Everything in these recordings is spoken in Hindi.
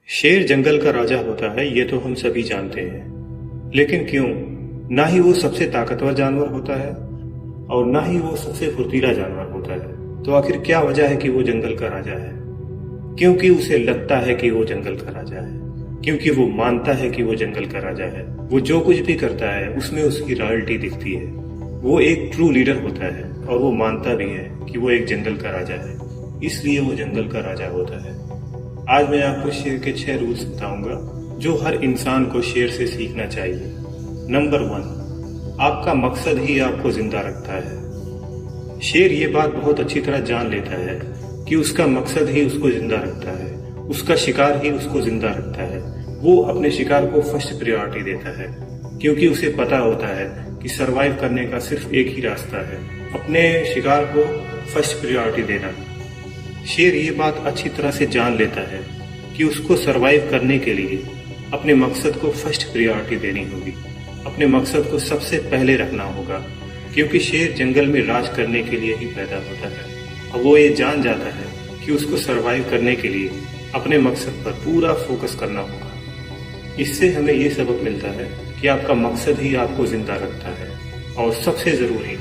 शेर जंगल का राजा होता है, ये तो हम सभी जानते हैं। लेकिन क्यों ना ही वो सबसे ताकतवर जानवर होता है और ना ही वो सबसे फुर्तीला जानवर होता है। तो आखिर क्या वजह है कि वो जंगल का राजा है? क्योंकि उसे लगता है कि वो जंगल का राजा है, क्योंकि वो मानता है कि वो जंगल का राजा है। वो जो कुछ भी करता है उसमें उसकी रॉयल्टी दिखती है। वो एक ट्रू लीडर होता है और वो मानता भी है कि वो एक जंगल का राजा है, इसलिए वो जंगल का राजा होता है। आज मैं आपको शेर के 6 रूल्स बताऊंगा जो हर इंसान को शेर से सीखना चाहिए। नंबर 1, आपका मकसद ही आपको जिंदा रखता है। शेर ये बात बहुत अच्छी तरह जान लेता है कि उसका मकसद ही उसको जिंदा रखता है, उसका शिकार ही उसको जिंदा रखता है। वो अपने शिकार को फर्स्ट प्रायोरिटी देता है क्योंकि उसे पता होता है कि सरवाइव करने का सिर्फ एक ही रास्ता है, अपने शिकार को फर्स्ट प्रायोरिटी देना। शेर ये बात अच्छी तरह से जान लेता है कि उसको सरवाइव करने के लिए अपने मकसद को फर्स्ट प्रायोरिटी देनी होगी, अपने मकसद को सबसे पहले रखना होगा, क्योंकि शेर जंगल में राज करने के लिए ही पैदा होता है और वो ये जान जाता है कि उसको सरवाइव करने के लिए अपने मकसद पर पूरा फोकस करना होगा। इससे हमें ये सबक मिलता है कि आपका मकसद ही आपको जिंदा रखता है और सबसे जरूरी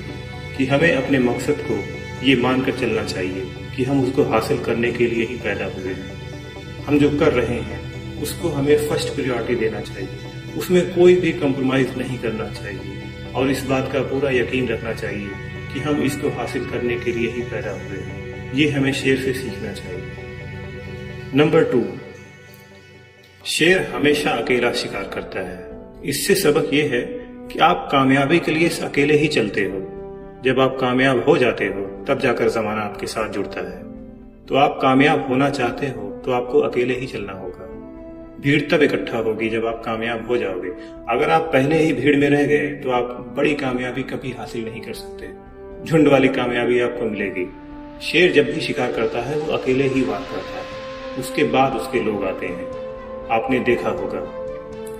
कि हमें अपने मकसद को ये मानकर चलना चाहिए कि हम उसको हासिल करने के लिए ही पैदा हुए हैं। हम जो कर रहे हैं उसको हमें फर्स्ट प्रायोरिटी देना चाहिए, उसमें कोई भी कंप्रोमाइज नहीं करना चाहिए और इस बात का पूरा यकीन रखना चाहिए कि हम इसको हासिल करने के लिए ही पैदा हुए हैं। ये हमें शेर से सीखना चाहिए। नंबर 2, शेर हमेशा अकेला शिकार करता है। इससे सबक ये है कि आप कामयाबी के लिए अकेले ही चलते हो। जब आप कामयाब हो जाते हो तब जाकर जमाना आपके साथ जुड़ता है। तो आप कामयाब होना चाहते हो तो आपको अकेले ही चलना होगा। भीड़ तब इकट्ठा होगी जब आप कामयाब हो जाओगे। अगर आप पहले ही भीड़ में रह गए तो आप बड़ी कामयाबी कभी हासिल नहीं कर सकते। झुंड वाली कामयाबी आपको मिलेगी। शेर जब भी शिकार करता है वो अकेले ही वार करता है, उसके बाद उसके लोग आते हैं, आपने देखा होगा।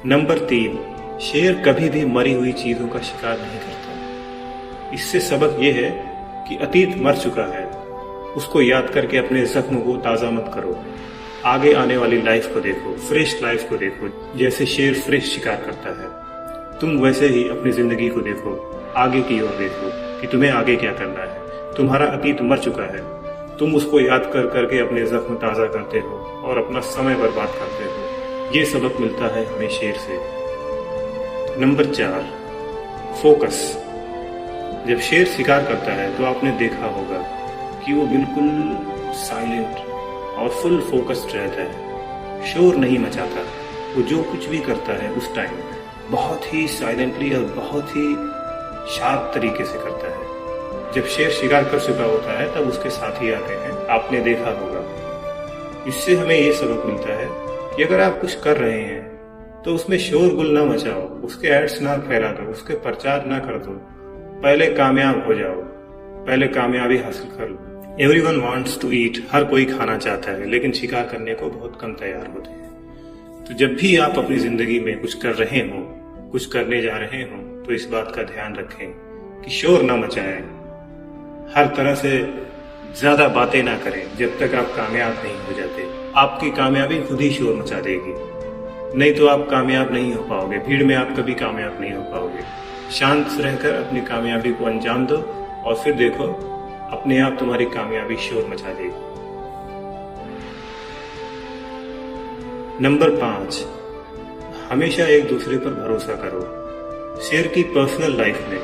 नंबर 3, शेर कभी भी मरी हुई चीजों का शिकार नहीं करता। इससे सबक ये है कि अतीत मर चुका है, उसको याद करके अपने जख्म को ताज़ा मत करो। आगे आने वाली लाइफ को देखो, फ्रेश लाइफ को देखो। जैसे शेर फ्रेश शिकार करता है, तुम वैसे ही अपनी जिंदगी को देखो, आगे की ओर देखो कि तुम्हें आगे क्या करना है। तुम्हारा अतीत मर चुका है, तुम उसको याद कर करके अपने जख्म ताज़ा करते हो और अपना समय बर्बाद करते हो। ये सबक मिलता है हमें शेर से। Number 4, focus. जब शेर शिकार करता है तो आपने देखा होगा कि वो बिल्कुल साइलेंट और फुल फोकस्ड रहता है, शोर नहीं मचाता। वो जो कुछ भी करता है उस टाइम बहुत ही साइलेंटली और बहुत ही शार्प तरीके से करता है। जब शेर शिकार कर चुका होता है तब उसके साथी आते हैं, आपने देखा होगा। इससे हमें ये सबक मिलता है कि अगर आप कुछ कर रहे हैं तो उसमें शोरगुल ना मचाओ, उसके एड्स ना फैला दो, उसके प्रचार ना कर दो। पहले कामयाब हो जाओ, पहले कामयाबी हासिल कर लो। एवरीवन वांट्स टू ईट, हर कोई खाना चाहता है, लेकिन शिकार करने को बहुत कम तैयार होते हैं। तो जब भी आप अपनी जिंदगी में कुछ कर रहे हो, कुछ करने जा रहे हो, तो इस बात का ध्यान रखें कि शोर ना मचाएं, हर तरह से ज्यादा बातें ना करें जब तक आप कामयाब नहीं हो जाते। आपकी कामयाबी खुद ही शोर मचा देगी, नहीं तो आप कामयाब नहीं हो पाओगे। भीड़ में आप कभी कामयाब नहीं हो पाओगे। शांत रहकर अपनी कामयाबी को अंजाम दो और फिर देखो अपने आप तुम्हारी कामयाबी शोर मचा देगी। नंबर 5, हमेशा एक दूसरे पर भरोसा करो। शेर की पर्सनल लाइफ में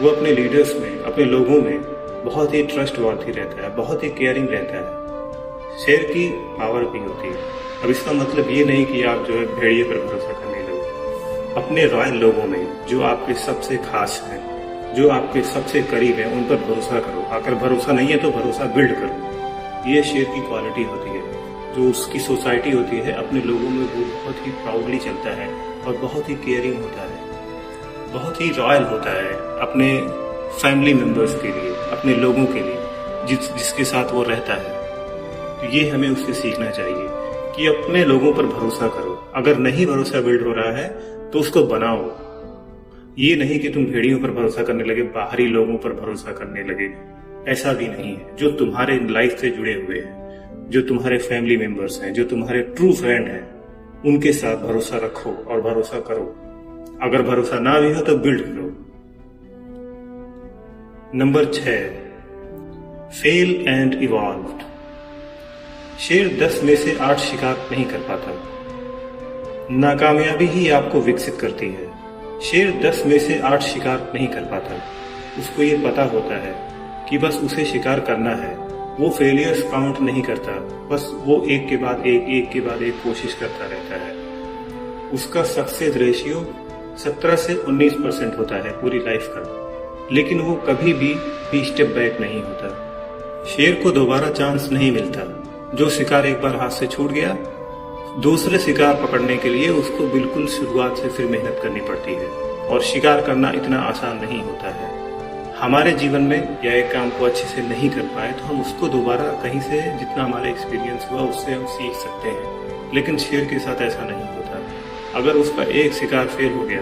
वो अपने लीडर्स में, अपने लोगों में बहुत ही ट्रस्टवर्थी रहता है, बहुत ही केयरिंग रहता है। शेर की पावर भी होती है। अब इसका मतलब ये नहीं कि आप जो है भेड़िए पर भरोसा करने लगो। अपने रॉयल लोगों में जो आपके सबसे खास हैं, जो आपके सबसे करीब हैं, उन पर भरोसा करो। अगर भरोसा नहीं है तो भरोसा बिल्ड करो। ये शेर की क्वालिटी होती है। जो उसकी सोसाइटी होती है, अपने लोगों में वो बहुत ही प्राउडली चलता है और बहुत ही केयरिंग होता है, बहुत ही रॉयल होता है अपने फैमिली मेंबर्स के लिए, अपने लोगों के लिए जिसके साथ वो रहता है। तो ये हमें उससे सीखना चाहिए कि अपने लोगों पर भरोसा करो। अगर नहीं भरोसा बिल्ड हो रहा है तो उसको बनाओ। ये नहीं कि तुम भेड़ियों पर भरोसा करने लगे, बाहरी लोगों पर भरोसा करने लगे। ऐसा भी नहीं है। जो तुम्हारे लाइफ से जुड़े हुए हैं, जो तुम्हारे फैमिली मेंबर्स हैं, जो तुम्हारे ट्रू फ्रेंड हैं, उनके साथ भरोसा रखो और भरोसा करो। अगर भरोसा ना भी हो तो बिल्ड करो। Number 6, fail and evolved. शेर 10 में से 8 शिकार नहीं कर पाता। नाकामयाबी ही आपको विकसित करती है। शेर 10 में से 8 शिकार नहीं कर पाता। उसको ये पता होता है कि बस उसे शिकार करना है। वो फेलियर्स काउंट नहीं करता, बस वो एक के बाद एक कोशिश करता रहता है। उसका सक्सेस रेशियो 17 से 19% होता है पूरी लाइफ का, लेकिन वो कभी भी स्टेप बैक नहीं होता। शेर को दोबारा चांस नहीं मिलता। जो शिकार एक बार हाथ से छूट गया, दूसरे शिकार पकड़ने के लिए उसको बिल्कुल शुरुआत से फिर मेहनत करनी पड़ती है। और शिकार करना इतना आसान नहीं होता है। हमारे जीवन में या एक काम को अच्छे से नहीं कर पाए तो हम उसको दोबारा कहीं से जितना हमारा एक्सपीरियंस हुआ उससे हम सीख सकते हैं, लेकिन शेर के साथ ऐसा नहीं होता। अगर उसका एक शिकार फेल हो गया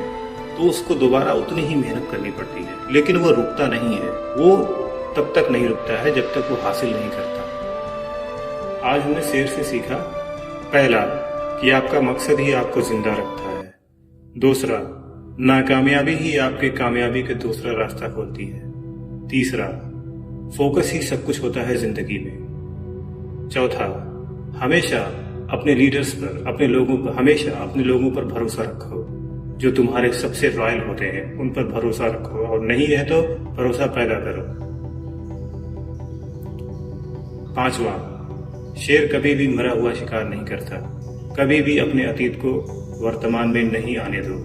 तो उसको दोबारा उतनी ही मेहनत करनी पड़ती है, लेकिन वो रुकता नहीं है। वो तब तक नहीं रुकता है जब तक वो हासिल नहीं करता। आज हमने शेर से सीखा, पहला कि आपका मकसद ही आपको जिंदा रखता है। दूसरा, नाकामयाबी ही आपके कामयाबी का दूसरा रास्ता खोलती है। तीसरा, फोकस ही सब कुछ होता है जिंदगी में। चौथा, हमेशा अपने लीडर्स पर, हमेशा अपने लोगों पर भरोसा रखो। जो तुम्हारे सबसे रॉयल होते हैं उन पर भरोसा रखो, और नहीं है तो भरोसा पैदा करो। पांचवा, शेर कभी भी मरा हुआ शिकार नहीं करता। कभी भी अपने अतीत को वर्तमान में नहीं आने दो।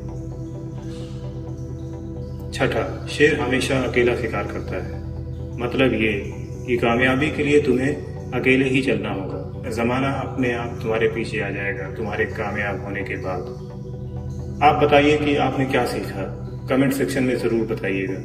छठा, शेर हमेशा अकेला शिकार करता है। मतलब ये कि कामयाबी के लिए तुम्हें अकेले ही चलना होगा। जमाना अपने आप तुम्हारे पीछे आ जाएगा तुम्हारे कामयाब होने के बाद। आप बताइए कि आपने क्या सीखा, कमेंट सेक्शन में जरूर बताइएगा।